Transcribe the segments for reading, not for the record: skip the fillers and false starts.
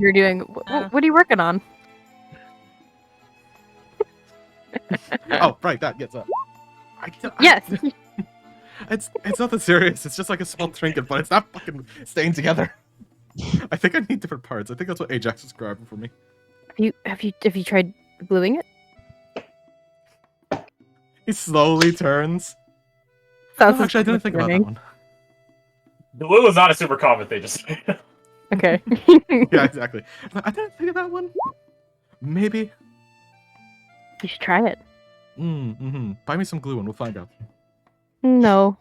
you're doing. What are you working on? Oh, right, that gets up. Yes. It's nothing serious. It's just like a small trinket, but it's not fucking staying together. I think I need different parts. I think that's what Ajax is grabbing for me. Have you tried gluing it? He slowly turns. Sounds Actually, I didn't think about that one. Glue is not a super common thing, just Okay. Yeah, exactly. I didn't think of that one. Maybe. You should try it. Buy me some glue and we'll find out. No.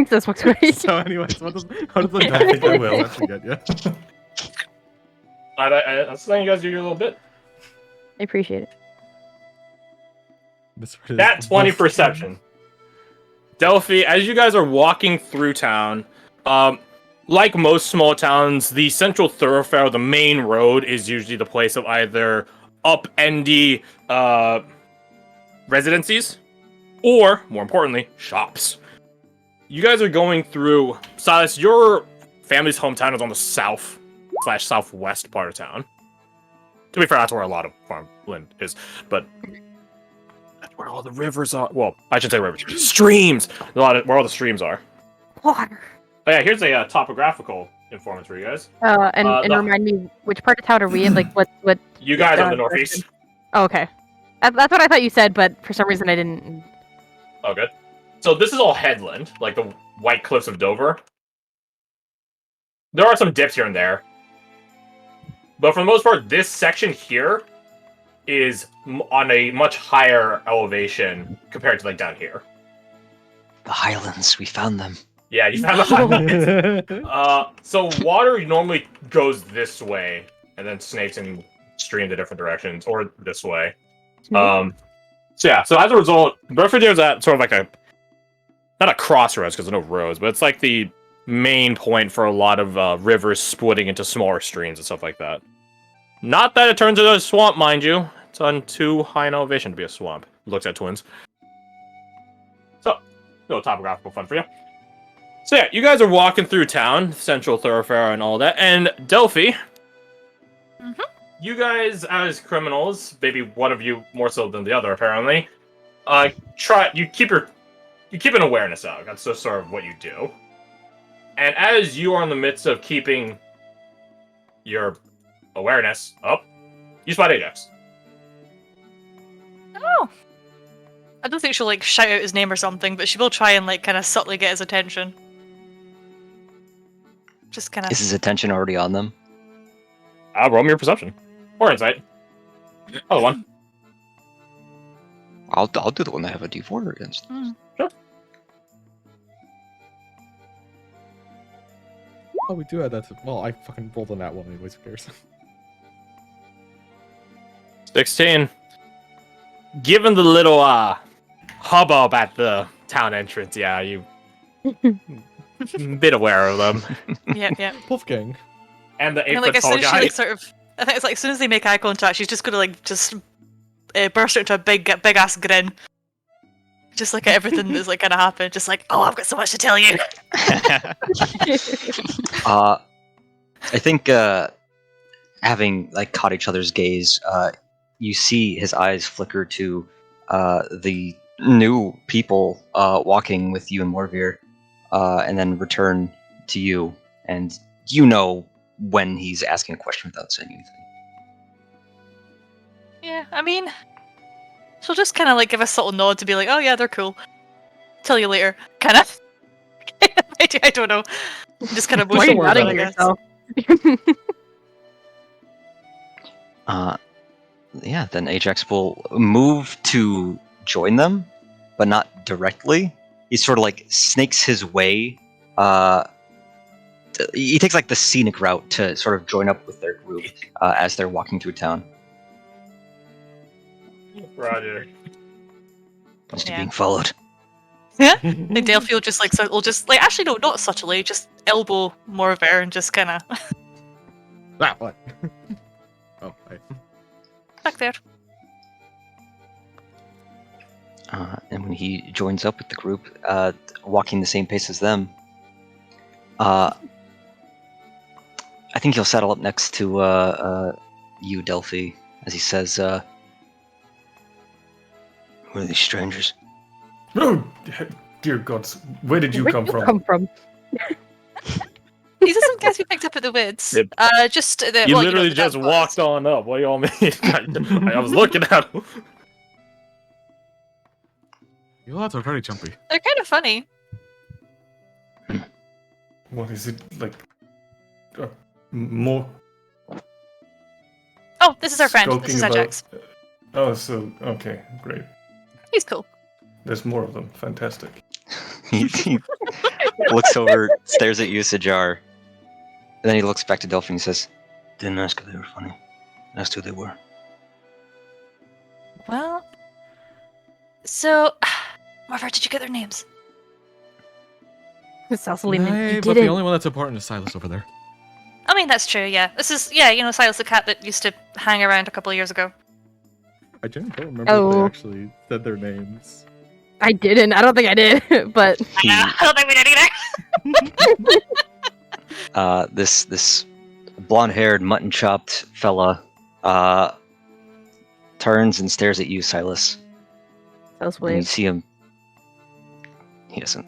This looks great. So, anyways, how does the I think I will actually get you? I'm letting you guys do your little bit. I appreciate it. That 20 perception. Delphi, as you guys are walking through town, like most small towns, the central thoroughfare, the main road, is usually the place of either upended residencies, or, more importantly, shops. You guys are going through... Silas, your family's hometown is on the south/southwest part of town. To be fair, that's where a lot of farmland is, but... That's where all the rivers are. Well, I should say rivers. Streams! Where all the streams are. Water. Oh yeah, here's a topographical informant for you guys. And remind me, which part of town are we in? Like, what? You guys are in the northeast. Oh, okay. That's what I thought you said, but for some reason I didn't. Oh, good. So this is all headland, like the White Cliffs of Dover. There are some dips here and there. But for the most part, this section here is on a much higher elevation compared to, like, down here. The Highlands, we found them. Yeah, you found the Highlands. So water normally goes this way, and then snakes and stream to different directions, or this way. So yeah, so as a result, Burford is at sort of like a... Not a crossroads, because there's no roads, but it's like the main point for a lot of rivers splitting into smaller streams and stuff like that. Not that it turns into a swamp, mind you. It's on too high an elevation to be a swamp. Looks at twins. So, little topographical fun for you. So yeah, you guys are walking through town, central thoroughfare and all that, and Delphi. You guys, as criminals, maybe one of you more so than the other, apparently, you keep an awareness out. That's just sort of what you do. And as you are in the midst of keeping your awareness up, you spot Ajax. Oh. I don't think she'll, like, shout out his name or something, but she will try and, like, kind of subtly get his attention. Just kind of... Is his attention already on them? Roll me your perception. Or insight. Other one. I'll do the one I have a D4 against. Sure. Oh, we do have that. Well, I fucking rolled on that one anyways, who cares? 16. Given the little hubbub at the town entrance, yeah, you bit aware of them. Yeah. Wolfgang. And the 8-foot like, as tall soon as she, guy. like, sort of... I think it's like, as soon as they make eye contact, she's just gonna, like, just burst into a big-ass grin. Just like everything that's, like, gonna happen. Just like, oh, I've got so much to tell you! I think, having, like, caught each other's gaze, you see his eyes flicker to the new people walking with you and Morvir, and then return to you, and you know when he's asking a question without saying anything. Yeah, I mean, she'll just kind of, like, give a subtle nod to be like, oh yeah, they're cool. Tell you later. Kind of. I don't know. Just kind of Why are you nodding I to guess. yourself? Yeah, then Ajax will move to join them, but not directly. He sort of, like, snakes his way. He takes, like, the scenic route to sort of join up with their group as they're walking through town. Roger. Must be being followed. Yeah? Like, Delphi will just, like, actually, no, not subtly, just elbow Morvir and just kind of... Ah, what? Oh, hi. back there. And when he joins up with the group, walking the same pace as them, I think he'll settle up next to you, Delphi, as he says, "Who are these strangers?" Oh, dear gods, where did you Where'd come you from? come from? These are some guys we picked up at the woods. Yep. Just the, You well, literally the just dead walked bodies. on up. What do y'all mean? I was looking at him. You lads are very jumpy. They're kind of funny. What is it like? More Oh, this is our friend. This skulking is about? Ajax. Oh, so okay, great. He's cool. There's more of them. Fantastic. He looks over, stares at you, Sajar, and then he looks back to Delphi and says, "Didn't ask if they were funny. Asked who they were." Well, so, Marva, did you get their names? Salsalina, Nay, you but did the it. only one that's important is Silas over there. I mean, that's true. Yeah, this is Silas the cat that used to hang around a couple of years ago. I don't remember if they Oh. actually said their names. I didn't. I don't think I did, but He, I don't think we did either. this blonde-haired, mutton-chopped fella turns and stares at you, Silas. that was And you weird. see him. He doesn't.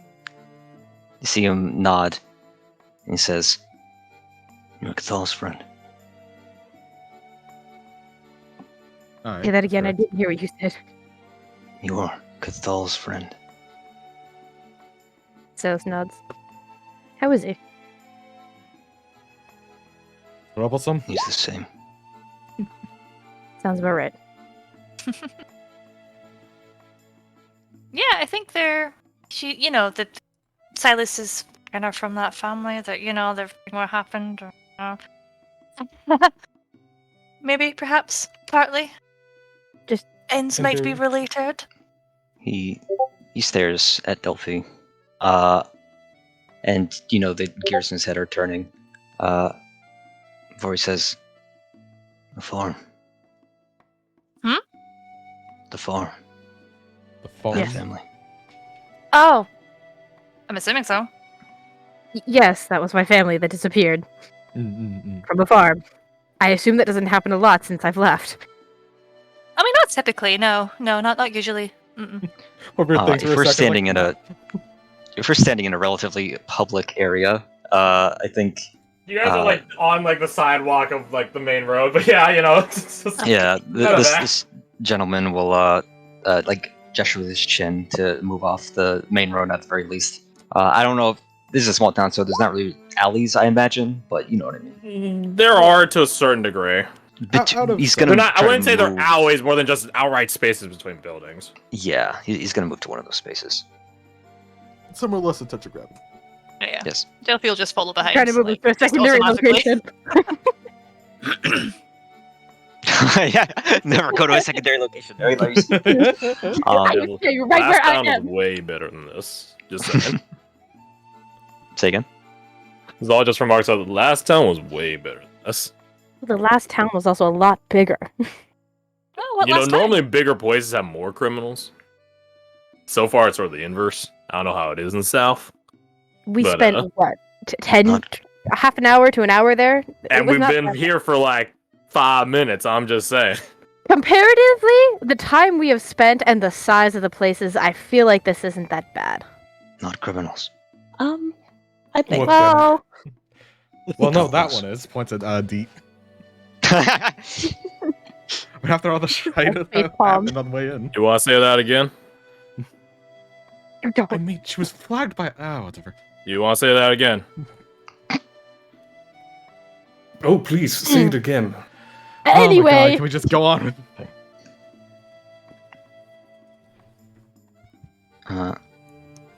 You see him nod, and he says, "You're Cathal's friend." Aye, Say that again. I correct. didn't hear what you said. "You are Cathal's friend." Salis nods. How is he? Troublesome? He's the same. Sounds about right. Yeah, I think that Silas is kind of from that family that that what happened. Or, maybe, perhaps, partly. Just ends And might be there- related. He stares at Delphi, and the gears in his head are turning. Before he says, "The farm." Hmm? The farm. The farm? My Yes. family. Oh, I'm assuming so. Yes, that was my family that disappeared from a farm. I assume that doesn't happen a lot since I've left. I mean, not typically. No, not usually. Mm-mm. Overthink for If a we're second, standing like, if we're standing in a relatively public area, I think You guys are on the sidewalk of the main road, but yeah, it's just, yeah, None of this that. this gentleman will gesture with his chin to move off the main road at the very least. I don't know if this is a small town, so there's not really alleys, I imagine, but you know what I mean. There are to a certain degree. Out of He's sight. gonna. They're not. I try to wouldn't say they're move- alleyways more than just outright spaces between buildings. Yeah, he's gonna move to one of those spaces. somewhere less than touch of gravity. Yeah. Yes. Delphi will just follow behind. Trying to move like, to a just secondary automatically. location. Yeah, never go to a secondary location. Very nice. Yeah, you're right Last where I town am. was way better than this. Just saying. Say again. It's all just remarks of the last town was way better than this. The last town was also a lot bigger. Oh, what You know, last time? normally bigger places have more criminals. So far, it's sort of the inverse. I don't know how it is in the South. We But, spent what, 10, Not- half an hour to an hour there. It And was we've not been that here for 5 minutes, I'm just saying. Comparatively, the time we have spent and the size of the places, I feel like this isn't that bad. Not criminals. I think. What then? Well, Well, no, that Dollars. one is pointed deep. But after all the shite that Face palm. happened on the way in. You want to say that again? I mean, she was flagged by. Oh, whatever. You want to say that again? Oh, please say it again. Oh my God, anyway, can we just go on with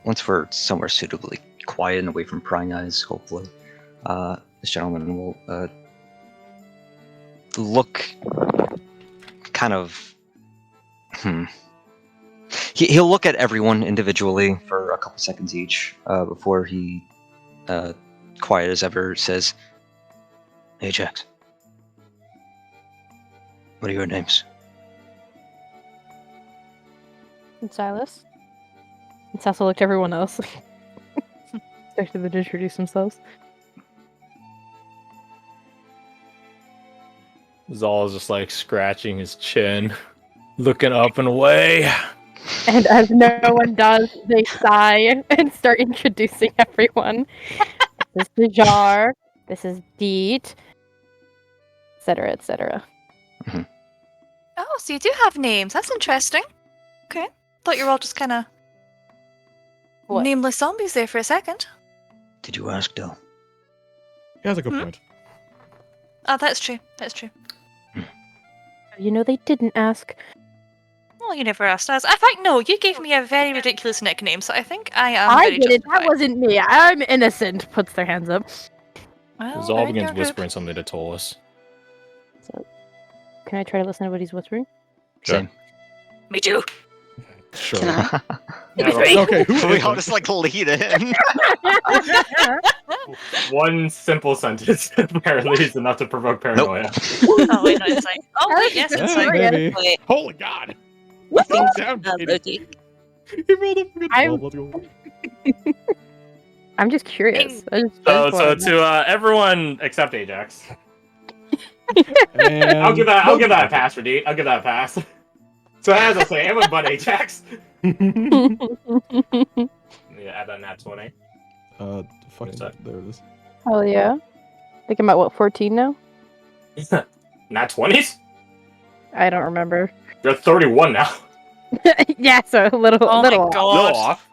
Once we're somewhere suitably quiet and away from prying eyes, hopefully, this gentleman will look kind of. He'll look at everyone individually for a couple seconds each before he, quiet as ever, says, "Ajax, what are your names?" and Silas. And Cecil looked at everyone else. Expected them to introduce themselves. Zal is just like scratching his chin, looking up and away. And as no one does, they sigh and start introducing everyone. This is Jar. This is Deet, etc., etc. Oh, so you do have names. That's interesting. Okay. Thought you were all just kind of What? nameless zombies there for a second. Did you ask, Del? He has a good point. Oh, that's true. That's true. You know, they didn't ask. Well, you never asked us. In fact, no, you gave me a very ridiculous nickname, so I think I am I very did it. justified. That wasn't me. I'm innocent. Puts their hands up. Well, Zal they're in begins your group. whispering something to Tolis. So, can I try to listen to what he's whispering? Same. Me too. Sure. Can I? Okay, who we is all it? just like lead in. One simple sentence apparently is enough to provoke paranoia. Oh, wait, no, it's like, oh, wait, yes, Yeah, it's Yeah, like, baby. Wait, Holy God! what Calm things down, have Katie. Loki? He rolled a fucking I'm- 12. Let's go. I'm just curious. I just So wanna know. to everyone except Ajax, And... I'll give that a pass for D. I'll give that a pass. So as I say, everyone but Ajax. Yeah, add that nat 20. Fucking, that? there it is. Hell yeah. I think I'm at what, 14 now? Nat 20s? I don't remember. You're at 31 now. Yeah, so a little, oh little my off. god. Little off.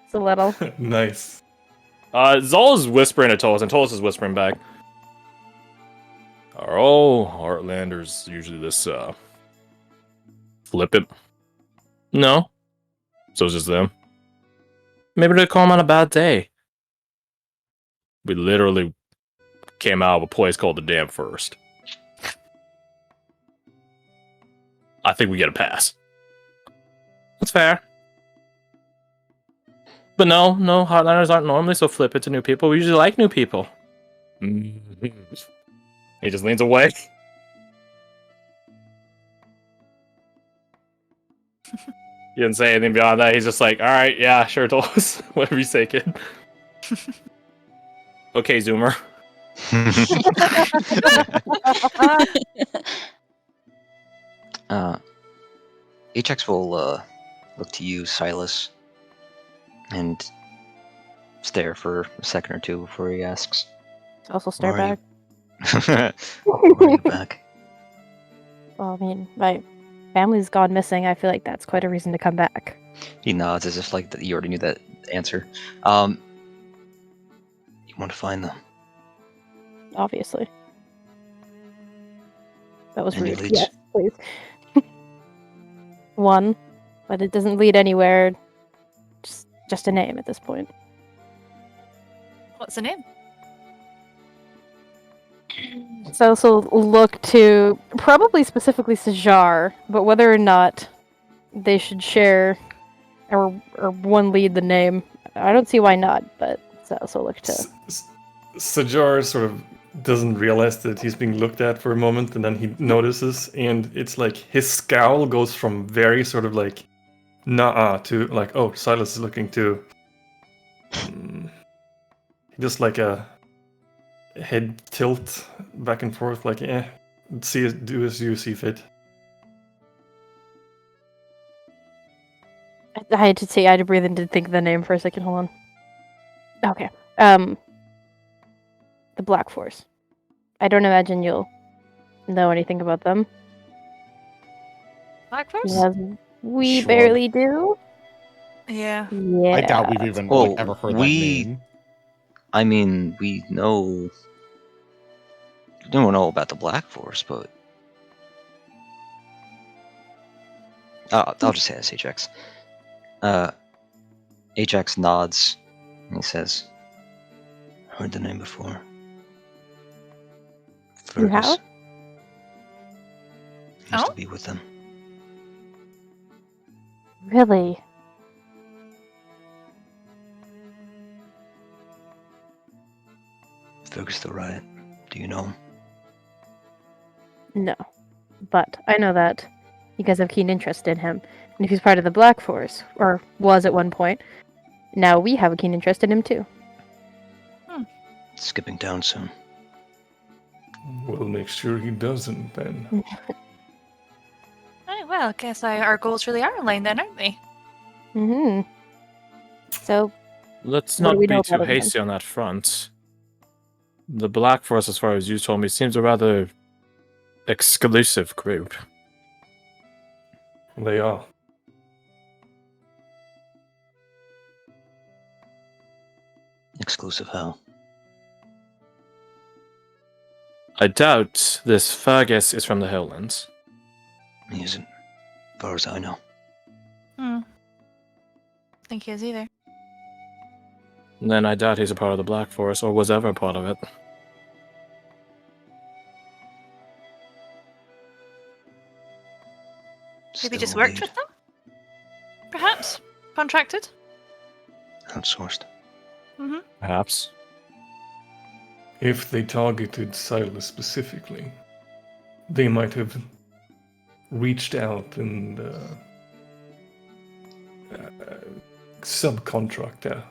It's a little. Nice. Zal is whispering to Tolis, and Tolis is whispering back. Are all Heartlanders usually this flippant? No. So it's just them. Maybe they call him on a bad day. We literally came out of a place called the Dam first. I think we get a pass. That's fair. But no, Heartlanders aren't normally so flippant to new people. We usually like new people. He just leans away. He didn't say anything beyond that. He's just like, all right, yeah, sure, Tolis. Whatever you say, kid. Okay, Zoomer. Ajax will look to you, Silas, and stare for a second or two before he asks. Also stare Why are back. Why are you back? Well, I mean, my family's gone missing. I feel like that's quite a reason to come back. He nods as if like you already knew that answer. You want to find them? Obviously. That was Any rude. leads? Yes, please. One, but it doesn't lead anywhere. Just a name at this point. What's the name? So also look to probably specifically Sajar, but whether or not they should share or one lead the name, I don't see why not. But so also look to. Sajar sort of doesn't realize that he's being looked at for a moment, and then he notices, and it's like his scowl goes from very sort of like nah to like, oh, Silas is looking too. Just like a head tilt back and forth, like do as you see fit. I had to say, I had to breathe in to think of the name for a second. Hold on. Okay. The Black Force. I don't imagine you'll know anything about them. Black Force? Yes, we Shrug. barely do. Yeah. Yeah. I doubt we've even Well, ever heard we- that name. I mean, we know. We don't know about the Black Force, but I'll just say this, Ajax. Ajax nods and he says, "Heard the name before." You have? Fergus. Used Oh? to be with them. Really? Fergus the Riot. Do you know him? No. But I know that you guys have keen interest in him. And if he's part of the Black Force, or was at one point, now we have a keen interest in him too. Skipping town soon. We'll make sure he doesn't then. Right, well, guess our goals really are aligned then, aren't they? Mm-hmm. So, Let's What do not we be know too about him, then? hasty on that front. The Black Force, as far as you told me, seems a rather exclusive group. They are. Exclusive how? I doubt this Fergus is from the Hilllands. He isn't, as far as I know. Think he is either. And then I doubt he's a part of the Black Force, or was ever a part of it. Maybe Still just worked lead. with them? Perhaps? Contracted? Outsourced. Perhaps. If they targeted Silas specifically, they might have reached out and subcontractor.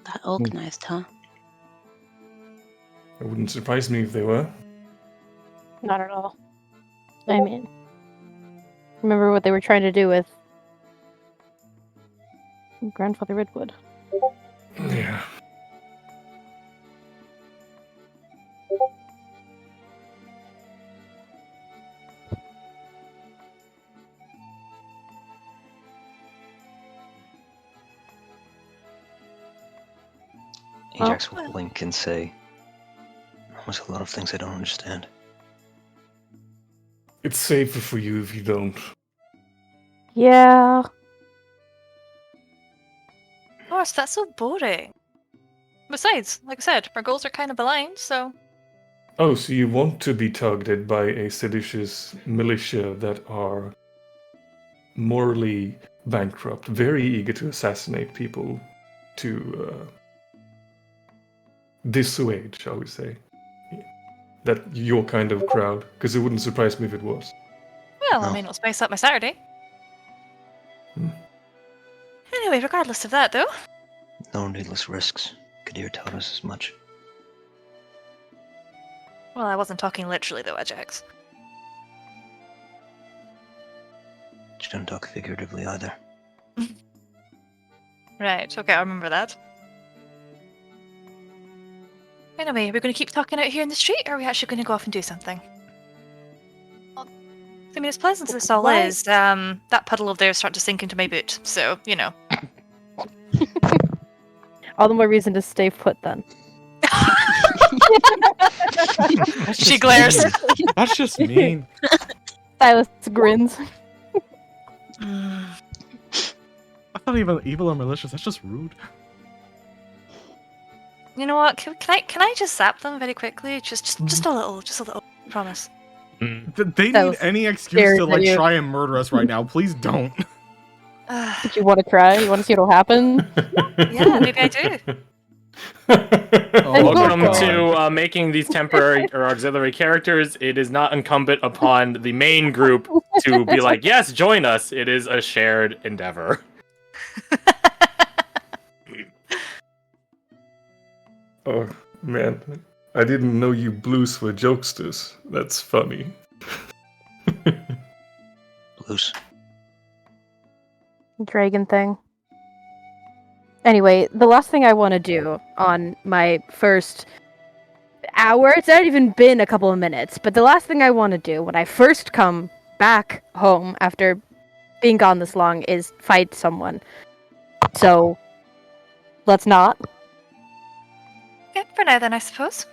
That organized, huh? It wouldn't surprise me if they were. not at all. I mean, remember what they were trying to do with Grandfather Redwood. Yeah. Ajax will blink and say, "There's a lot of things I don't understand." It's safer for you if you don't. Yeah. Gosh, that's so boring. Besides, like I said, our goals are kind of aligned, so Oh, so you want to be targeted by a seditious militia that are morally bankrupt, very eager to assassinate people, to dissuade, shall we say, that your kind of crowd? Because it wouldn't surprise me if it was. well, I No. mean, it'll spice up my Saturday. Hmm. Anyway, regardless of that, though, No needless risks. Kadir taught us as much. well, I wasn't talking literally, though, Ajax. She don't talk figuratively either. Right, okay, I'll remember that. Anyway, are we going to keep talking out here in the street, or are we actually going to go off and do something? I mean, as pleasant as this all Why- is, that puddle over there is starting to sink into my boot, so, you know. All the more reason to stay put then. That's She just glares. mean. That's just mean. Silas grins. That's not even evil or malicious. That's just rude. You know what? Can I just zap them very quickly? Just a little, promise. They That need was any excuse scary to for like you. try and murder us right now. Please don't. Did you want to try? You want to see what'll happen? Yeah, maybe I do. Oh, Welcome God. to making these temporary or auxiliary characters. It is not incumbent upon the main group to be like, yes, join us. It is a shared endeavor. Oh, man. I didn't know you blues were jokesters. That's funny. Loose. Dragon thing. Anyway, the last thing I want to do on my first hour, it's not even been a couple of minutes, but the last thing I want to do when I first come back home after being gone this long is fight someone. So, let's not. Yeah, for now then, I suppose.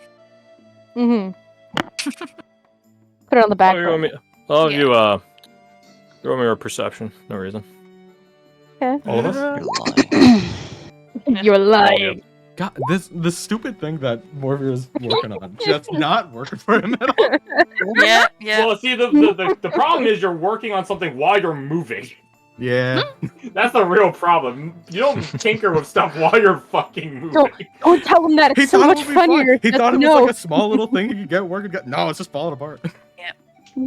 Mm-hmm. Put it on the back You want burner. me? I'll Yeah. you want me a perception? No reason. Okay. All of us? You're lying. You're lying. God, this stupid thing that Morpheus is working on just not working for him at all. Yeah, yeah. Well, see, the problem is you're working on something while you're moving. Yeah. That's the real problem. You don't tinker with stuff while you're fucking moving. Don't tell him that. He It's so thought much it would be fun. funnier. He just thought it was no. like a small little thing he could get working. No, it's just falling apart.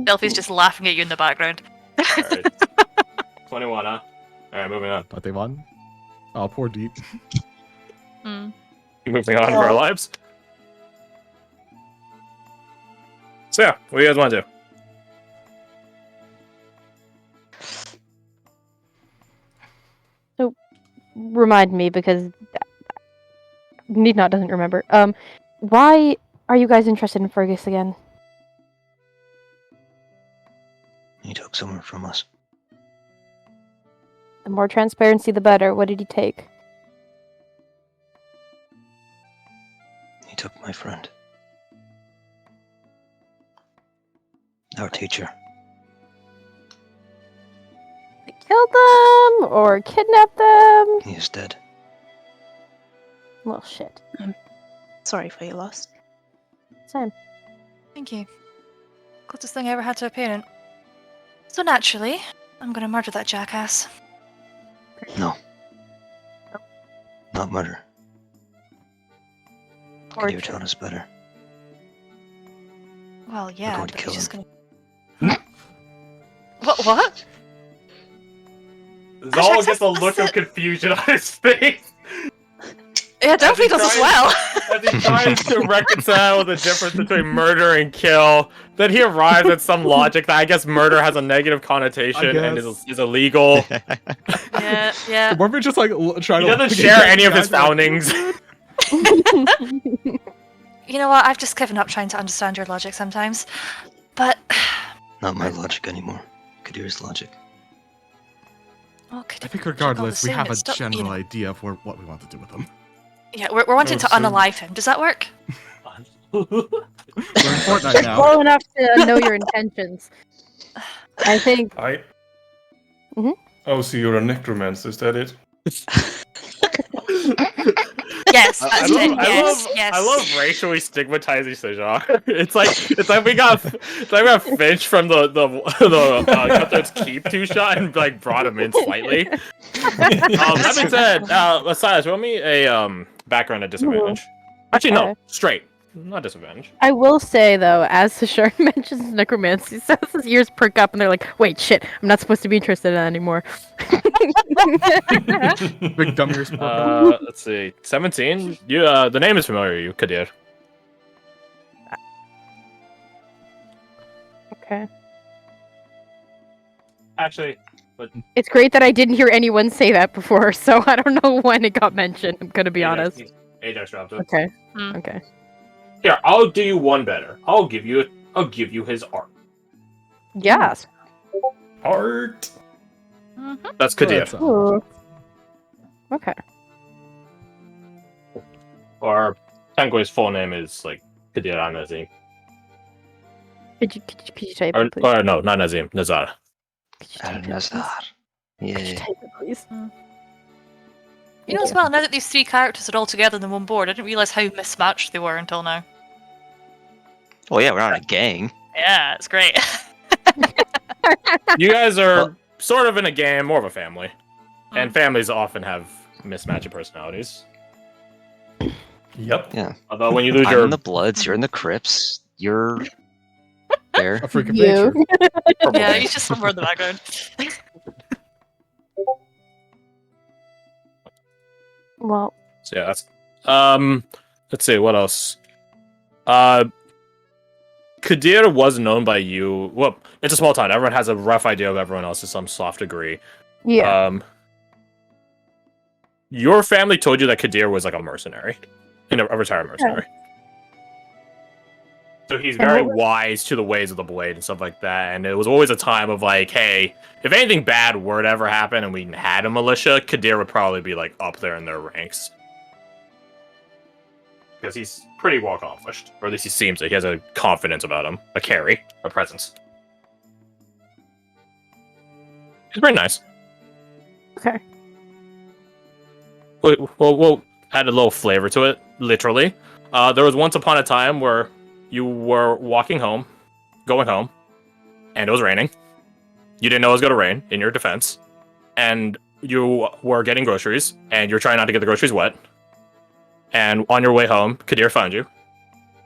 Delphi's just laughing at you in the background. Alright. 21, huh? Alright, moving on. But they won. Oh, poor Deep. moving on with our lives. So yeah, what do you guys want to do? Remind me, because Need Not doesn't remember. Why are you guys interested in Fergus again? He took someone from us. The more transparency, the better. What did he take? He took my friend. Our teacher. They killed them or kidnapped them? He is dead. Well, shit. Sorry for your loss. Same. Thank you. Closest thing I ever had to a parent. So naturally, I'm gonna murder that jackass. No. Not murder. Could you tell us better? Well, yeah, going to but kill he's just him. gonna. What? Zal gets a look of confusion on his face. Yeah, Delphi does as well. As he tries to reconcile the difference between murder and kill, then he arrives at some logic that I guess murder has a negative connotation and is illegal. Yeah. Weren't we just like trying He to? doesn't share any of his foundings. You know what? I've just given up trying to understand your logic sometimes. But Not my logic anymore. Kadir's logic. well, could I it think be all the regardless, we same? have a It's still- you general know. idea of what we want to do with them. Yeah, we're wanting to so- unalive him. Does that work? We're in Fortnite now. Well enough to know your intentions. I think. Mhm. Oh, so you're a necromancer, is that it? Yes, that's it. Yes. I love racially stigmatizing Sejar. It's like we got Finch from the Cutthroat's Keep 2-shot and like brought him in slightly. That being said, Silas, roll me a background at disadvantage. Actually, no, Okay. straight, not disadvantage. I will say though, as Sashar mentions necromancy, his ears perk up and they're like, "Wait, shit! I'm not supposed to be interested in that anymore." Big dumb ears. Let's see, 17. You, the name is familiar. You, Kadir. Okay. Actually, It's great that I didn't hear anyone say that before, so I don't know when it got mentioned. I'm gonna be honest. Ajax dropped it. Okay. Hmm. Okay. Here, I'll do you one better. I'll give you his art. Yes. Art. That's Kadir. Ooh. Okay. Or Tanguay's full name is like Kadir Nazim. Could you type Or it, please? no, not Nazim. Nazar. Could you type it, please? Al-Nazar. Could you Yeah. type it, please? You know, as well, now that these three characters are all together in one board, I didn't realize how mismatched they were until now. Oh yeah, we're not a gang. Yeah, it's great. You guys are sort of in a game, more of a family, and families often have mismatched personalities. Yep. Yeah. Although when you lose I'm your in the Bloods, you're in the Crips, you're there. A freak of You. nature. Yeah, he's just somewhere in the background. Well, So yeah, that's let's see what else. Kadir was known by you. Well, it's a small town. Everyone has a rough idea of everyone else to some soft degree. yeah. Your family told you that Kadir was like a mercenary, a retired mercenary. So he's very wise to the ways of the blade and stuff like that. And it was always a time of like, hey, if anything bad were to ever happen and we had a militia, Kadir would probably be like up there in their ranks. Because he's pretty well accomplished. Or at least he seems like he has a confidence about him. A carry. A presence. He's very nice. Okay. We'll add a little flavor to it, literally. There was once upon a time where you were going home, and it was raining. You didn't know it was going to rain, in your defense. And you were getting groceries, and you're trying not to get the groceries wet. And on your way home, Kadir found you.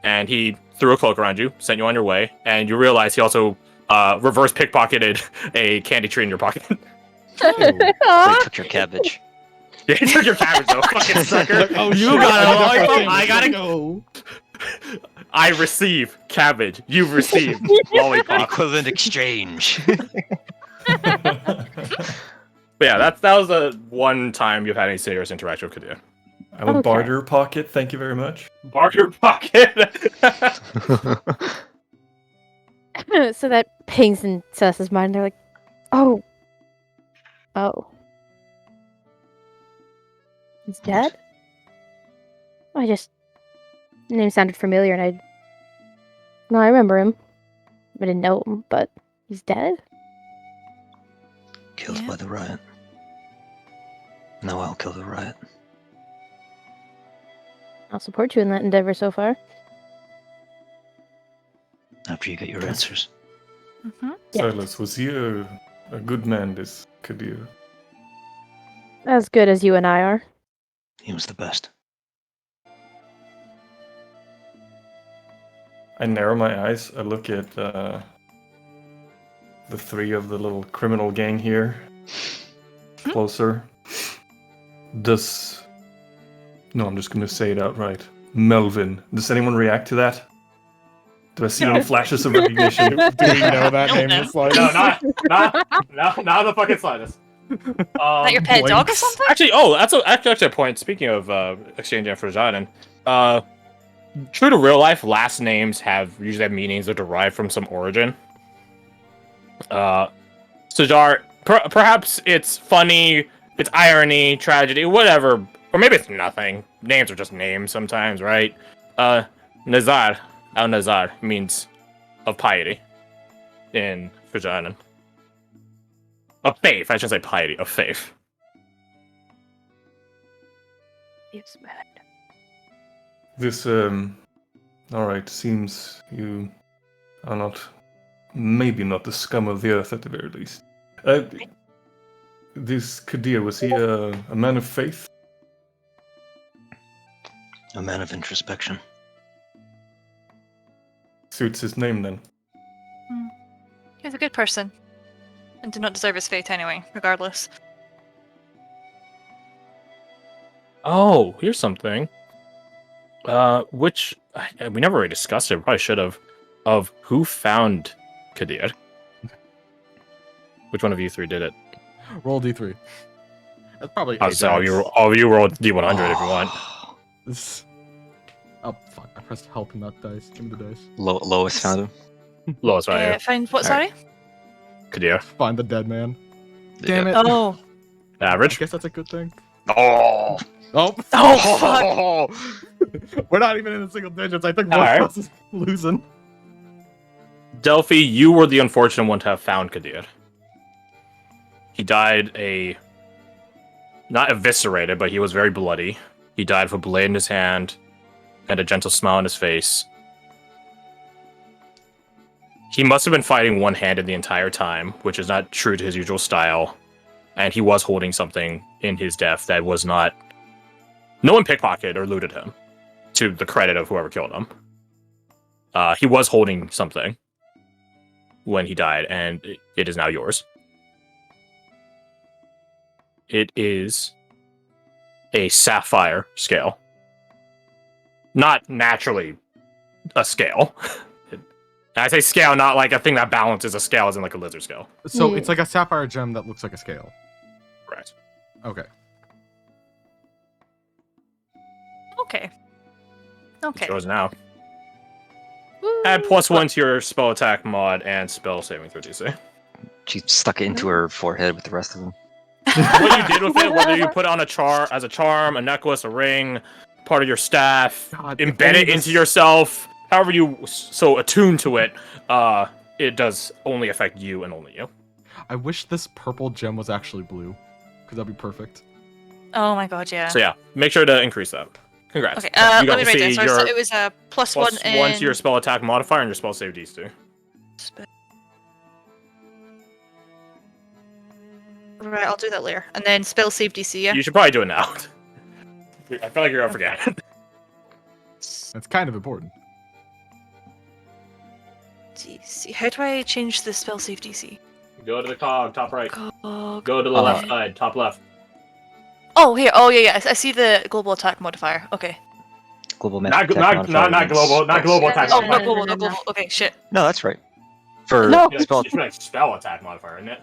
And he threw a cloak around you, sent you on your way, and you realize he also reverse pickpocketed a candy tree in your pocket. So he took your cabbage. Yeah, you took your cabbage though, fucking sucker. Oh, You shit, got a I did that lollipop. first. I gotta go. I receive cabbage. You receive lollipop. Equivalent exchange. But yeah, that was the one time you've had any serious interaction with Kadir. I'm a Okay. barter pocket. Thank you very much. Barter pocket. So that pings in Cess's mind. They're like, oh. He's dead? I just... Name sounded familiar and I... No, I remember him. I didn't know him, but he's dead? Killed by the riot. No, I'll kill the riot. I'll support you in that endeavor so far. After you get your answers. Mm-hmm. Yeah. Silas, was he a good man, this Kadir? As good as you and I are. He was the best. I narrow my eyes. I look at the three of the little criminal gang here. Closer. No, I'm just going to say it outright. Melvin. Does anyone react to that? Do I see any flashes of recognition? Do we know that name No. is like? No, not the fucking slightest. That your pet dog or something? Actually, that's actually a point. Speaking of exchanging for Jaden, true to real life, last names usually have meanings that derive from some origin. Sajar, perhaps it's funny, it's irony, tragedy, whatever, or maybe it's nothing. Names are just names sometimes, right? Nazar, Al-Nazar means of piety in Fujanan. Of faith, I shouldn't say piety, of faith. Yes, man. This, alright, seems you are not, maybe not the scum of the earth at the very least. This Kadir, was he a man of faith? A man of introspection. Suits his name then. He's a good person. And did not deserve his fate anyway, regardless. Oh, here's something. Which we never really discussed it. We probably should have. Of who found Kadir? Which one of you three did it? Roll D3. That's probably. I'll say all of you roll D100 if you want. This... Oh fuck! I pressed help in that dice. Give me the dice. Lois found him. Lowest right here. Find what, Alright. sorry? Kadir. Find the dead man. Damn it! Oh. I Average. guess that's a good thing. Oh! Oh, Oh, fuck! we're not even in the single digits. I think Alright. one of us is losing. Delphi, you were the unfortunate one to have found Kadir. He died not eviscerated, but he was very bloody. He died with a blade in his hand and a gentle smile on his face. He must have been fighting one-handed the entire time, which is not true to his usual style. And he was holding something in his death that was not... No one pickpocketed or looted him, to the credit of whoever killed him. He was holding something when he died, and it is now yours. It is a sapphire scale. Not naturally a scale. And I say scale, not like a thing that balances a scale, as in like a lizard scale. So Yeah. it's like a sapphire gem that looks like a scale. Correct. Okay. Okay. Okay. It's yours now. Add +1 to your spell attack mod and spell saving throw DC. She stuck it into her forehead with the rest of them. What you did with it, whether you put on as a charm, a necklace, a ring, part of your staff, God, embed it into yourself, however you so attune to it, it does only affect you and only you. I wish this purple gem was actually blue, because that'd be perfect. Oh my god, yeah. So yeah, make sure to increase that. Congrats. Okay, You got let me to write this. see So your it was a +1 +1 to your in... spell attack modifier and your spell save DC. Right, I'll do that later. And then spell save DC, yeah? You should probably do it now. I feel like you're gonna forget. It's kind of important. DC. How do I change the spell save DC? Go to the cog, top right. Cog. Go to the left side, top left. Oh, here. Oh, yeah. I see the global attack modifier. Okay. Global Not magic attack modifier not is- global, not global attack. Oh, no, not no, global, no, not no. global. Okay, shit. No, that's right. For No. spell It's like spell attack modifier, isn't it?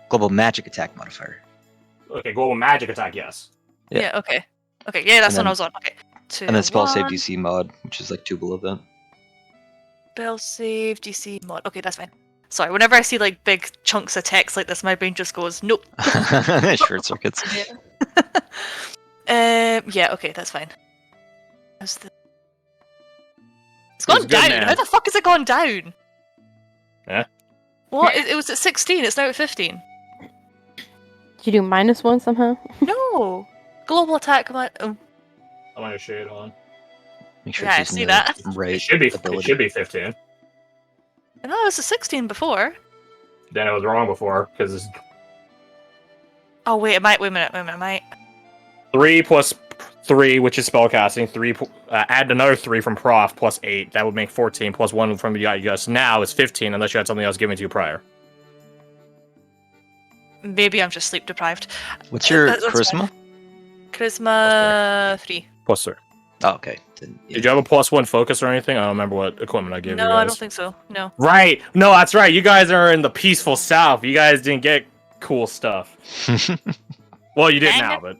global magic attack modifier. Okay, global magic attack, yes. Yeah. Yeah. Okay. Okay. Yeah, that's And what I then- was on. Okay. Two, And then spell save one. DC mod, which is like 2 below that. Spell save DC mod. Okay, that's fine. Sorry. Whenever I see like big chunks of text like this, my brain just goes nope. Short circuits. Yeah. Okay, that's fine. How's the... It's gone good, down. man. How the fuck has it gone down? Eh? What? It was at 16. It's now at 15. Did you do -1 somehow? No. Global attack. I'm gonna shade on. Make sure Yeah, I it's see using that. the right It should be ability. 15. No, it was a 16 before. Then it was wrong before because Oh wait, it might. Wait a minute. It might. 3 plus 3, which is spellcasting. 3. Add another 3 from Prof plus 8. That would make 14. Plus 1 from you guys now is 15, unless you had something else given to you prior. Maybe I'm just sleep deprived. What's your That's charisma? Charisma 3. Plus 3. Oh, okay. Then, yeah. Did you have a +1 focus or anything? I don't remember what equipment I gave you No, guys. I don't think so. No. Right. No, that's right. You guys are in the peaceful South. You guys didn't get cool stuff. Well, you did Dang now, it. but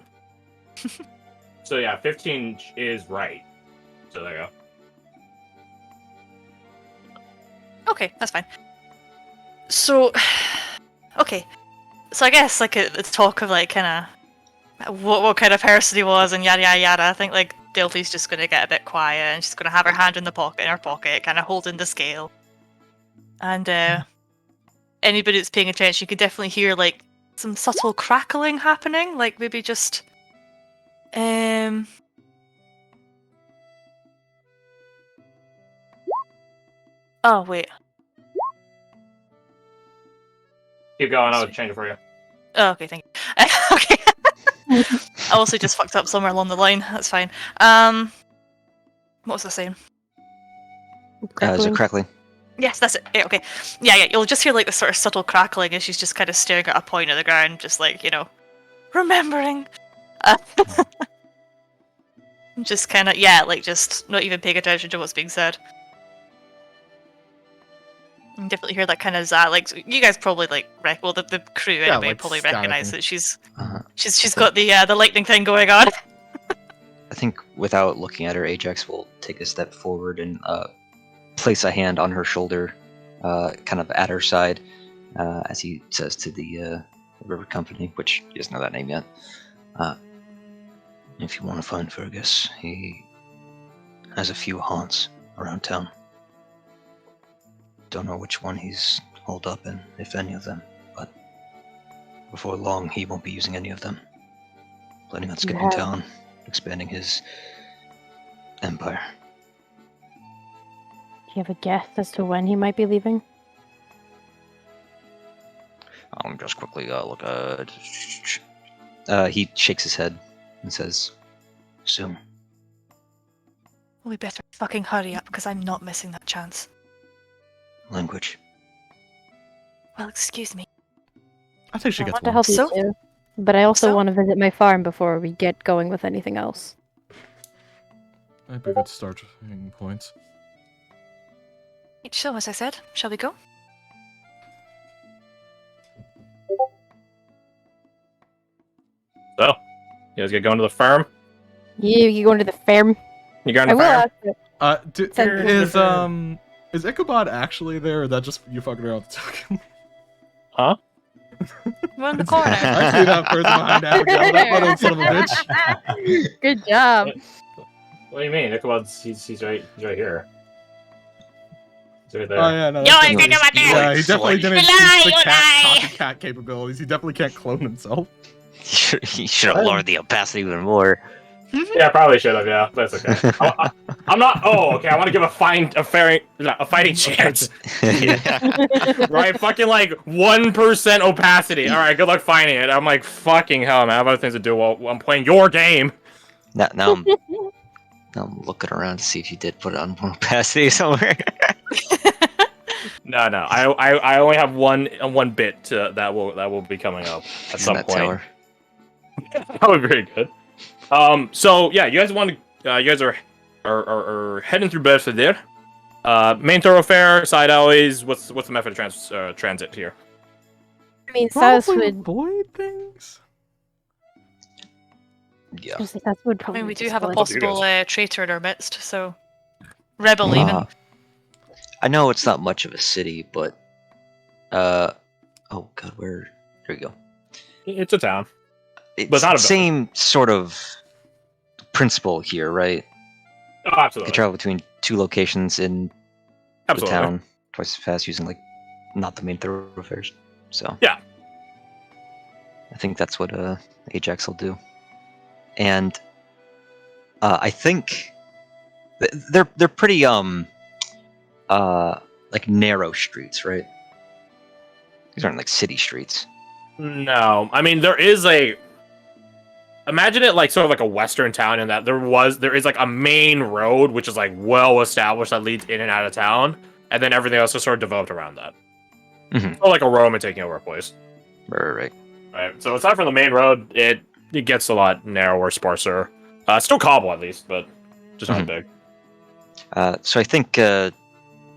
so yeah, 15 is right. So there you go. Okay, that's fine. So, okay. So I guess like the talk of like kind of what kind of person he was and yada yada yada. I think like Delphi's just gonna get a bit quiet and she's gonna have her hand in her pocket, kind of holding the scale. And anybody that's paying attention, you could definitely hear like some subtle crackling happening, like maybe just Oh wait. Keep going. I'll change it for you. Oh, okay, thank you. Okay. I also just fucked up somewhere along the line. That's fine. What was I saying? Is it crackling? Yes, that's it. Yeah, okay. Yeah. You'll just hear like this sort of subtle crackling as she's just kind of staring at a point of the ground, just like remembering. Just kind of like just not even paying attention to what's being said. You can definitely hear that kind of like you guys probably like the crew anyway like probably static recognize and- that she's Uh-huh. she's got the lightning thing going on. I think without looking at her, Ajax will take a step forward and place a hand on her shoulder, kind of at her side, as he says to the River Company, which he doesn't know that name yet. If you want to find Fergus, he has a few haunts around town. Don't know which one he's holed up in, if any of them, but before long he won't be using any of them. Planning on skipping Yeah. town, expanding his empire. Do you have a guess as to when he might be leaving? I'll just quickly look at. He shakes his head and says, "Soon." We better fucking hurry up because I'm not missing that chance. Language. Well, excuse me. I think she I gets want to one. help So? you too, but I also So? want to visit my farm before we get going with anything else. That'd be a good starting point. So, as I said, shall we go? So, you guys get going to the farm? You going to the farm? You going to I the will farm? ask you. Send Is Ichabod actually there, or is that just you fucking around with the token? Huh? We're in the corner. I see that person behind Abigail, that little son of a bitch. Good job. What do you mean? Ichabod's he's right here. He's right there. Oh yeah, no. Yo, that's I definitely- think about that. Yeah, he definitely didn't You use lie, the you lie. cat capabilities. He definitely can't clone himself. He should have lowered the opacity even more. Yeah, I probably should have. Yeah, that's okay. I'm not. Oh, okay. I want to give a fighting chance. Right, fucking like 1% opacity. All right, good luck finding it. I'm like, fucking hell, man. I have other things to do while I'm playing your game. Now I'm looking around to see if you did put it on more opacity somewhere. No. I only have one bit that will be coming up at In some that point. tower. That would be very good. So yeah, you guys want to? You guys are heading through Bedford there. Main thoroughfare, side alleys. What's the method of transit here? I mean, Silas Probably would. avoid things. Yeah. Silas would I probably. mean, we do just have a go in- possible traitor in our midst, so rebel even. I know it's not much of a city, but oh god, where? There you go. It's a town. It's But not a the same sort of principle here, right? Oh, You absolutely. can travel between two locations in Absolutely. the town twice as fast using not the main thoroughfares. So Yeah. I think that's what Ajax will do. And I think they're pretty narrow streets, right? These aren't like city streets. No, I mean there is a. Imagine it like sort of like a western town in that there is like a main road which is like well established that leads in and out of town, and then everything else is sort of developed around that. Mhm. Or like a Roman taking over a place. Right. Right. So aside from the main road, it gets a lot narrower, sparser. Still cobble at least, but just not big. So I think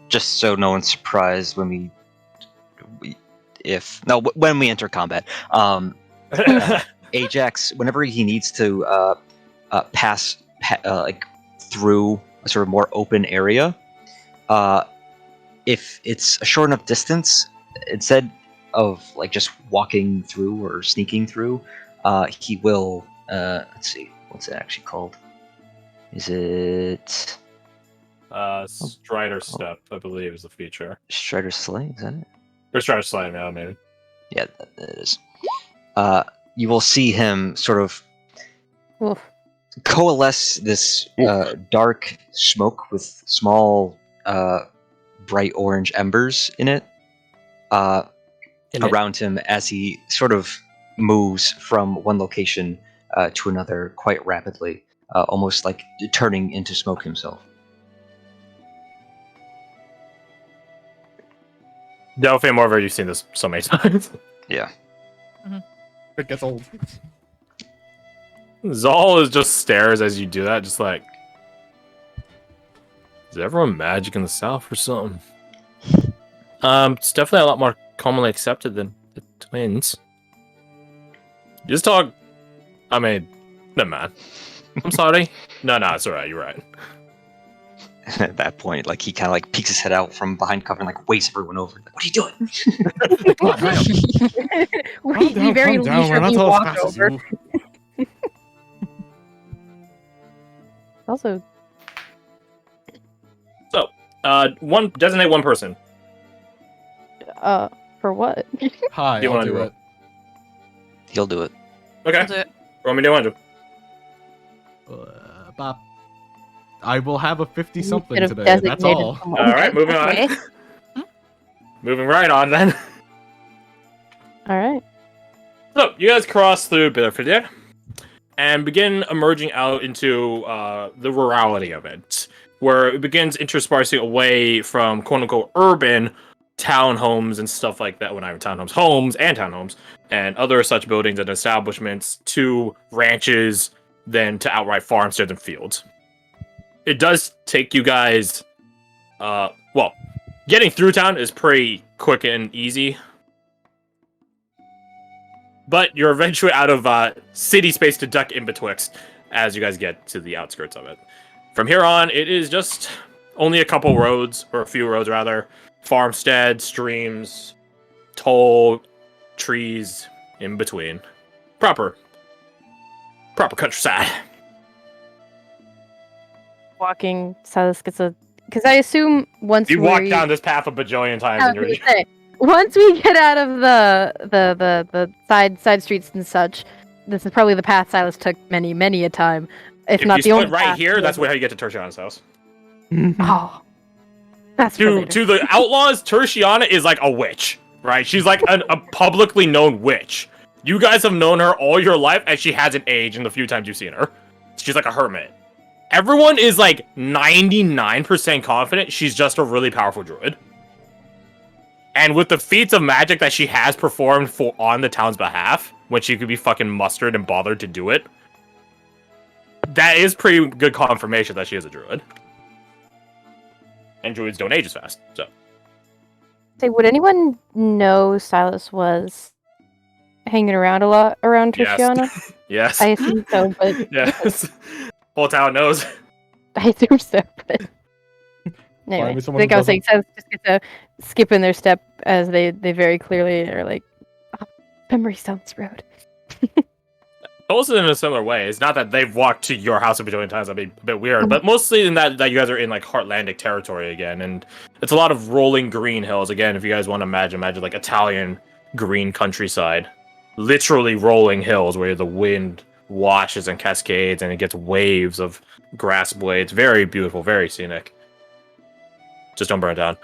just so no one's surprised when we enter combat, Ajax, whenever he needs to pass through a sort of more open area, if it's a short enough distance, instead of like just walking through or sneaking through, he will. Let's see, what's it actually called? Is it Strider Step, I believe, is the feature. Strider Slay? Is that it? Or Strider Slide, yeah, maybe. Yeah, that is. You will see him sort of Oof. coalesce this dark smoke with small, bright orange embers in it around him as he sort of moves from one location to another quite rapidly, almost like turning into smoke himself. Delphine Morver, you've seen this so many times. Yeah. It gets old. Zal is just stares as you do that, just like, is everyone magic in the South or something? It's definitely a lot more commonly accepted than the twins. Just talk. I mean, never mind. I'm sorry. No, it's alright. You're right. At that point, like he kind of like peeks his head out from behind cover and like waves everyone over. Like, what are you doing? We very calm down. We're not leisurely all as walk fast as over. you. Also, Designate one person. for what? Hi, You I'll wanna do roll? it. He'll do it. Okay. I'll do it. Roll me to 100. Bop. I will have a 50 You something could have today. That's designated all. someone. All right, moving on. Okay. Moving right on then. All right. So you guys cross through Bedford there, and begin emerging out into the rurality of it, where it begins interspersing away from quote-unquote urban townhomes and stuff like that. Well, not even townhomes, homes and townhomes, and other such buildings and establishments to ranches, then to outright farmsteads and fields. It does take you guys, getting through town is pretty quick and easy. But you're eventually out of city space to duck in betwixt as you guys get to the outskirts of it. From here on, it is just only a couple roads, or a few roads rather. Farmstead, streams, tall trees in between. Proper countryside. Walking, Silas gets a. Because I assume once You we walk down this path a bajillion times and you're once we get out of the side streets and such, this is probably the path Silas took many a time, if not you the only. split right path here, he that's ever- how you get to Tertiana's house. Oh, that's for later. To the outlaws, Tertiana is like a witch, right? She's like a publicly known witch. You guys have known her all your life, and she hasn't aged in the few times you've seen her. She's like a hermit. Everyone is like 99% confident she's just a really powerful druid. And with the feats of magic that she has performed on the town's behalf, when she could be fucking mustered and bothered to do it, that is pretty good confirmation that she is a druid. And druids don't age as fast, so. Say, would anyone know Silas was hanging around a lot around Yes. Triciana? Yes. I assume so, but Yes. Whole town knows. I assume so, but Find anyway, me someone like who I was saying, doesn't- Silas just gets a skip in their step as they very clearly are like, oh, Memory Stones Road. Tolis is in a similar way. It's not that they've walked to your house a bajillion times. That'd be a bit weird. But mostly in that you guys are in like Heartlandic territory again, and it's a lot of rolling green hills. Again, if you guys want to imagine like Italian green countryside, literally rolling hills where the wind washes and cascades, and it gets waves of grass blades. Very beautiful, very scenic. Just don't burn it down.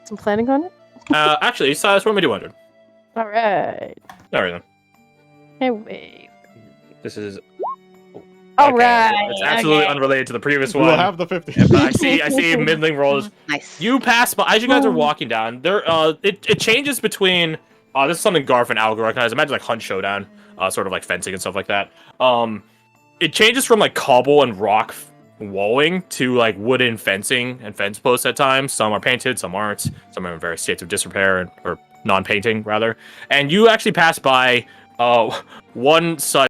I'm planning on it. Actually, Silas, roll me 200. All right. All right then. Hey, wait. This is. All okay, right. It's absolutely okay. unrelated to the previous We'll one. have the 50. But I see middling rolls. Nice. You pass by as you guys are walking down. There, it changes between. This is something Garth and Al recognize. Imagine like Hunt Showdown, sort of like fencing and stuff like that. It changes from like cobble and rock walling to like wooden fencing and fence posts at times. Some are painted, some aren't. Some are in various states of disrepair or non-painting rather. And you actually pass by one such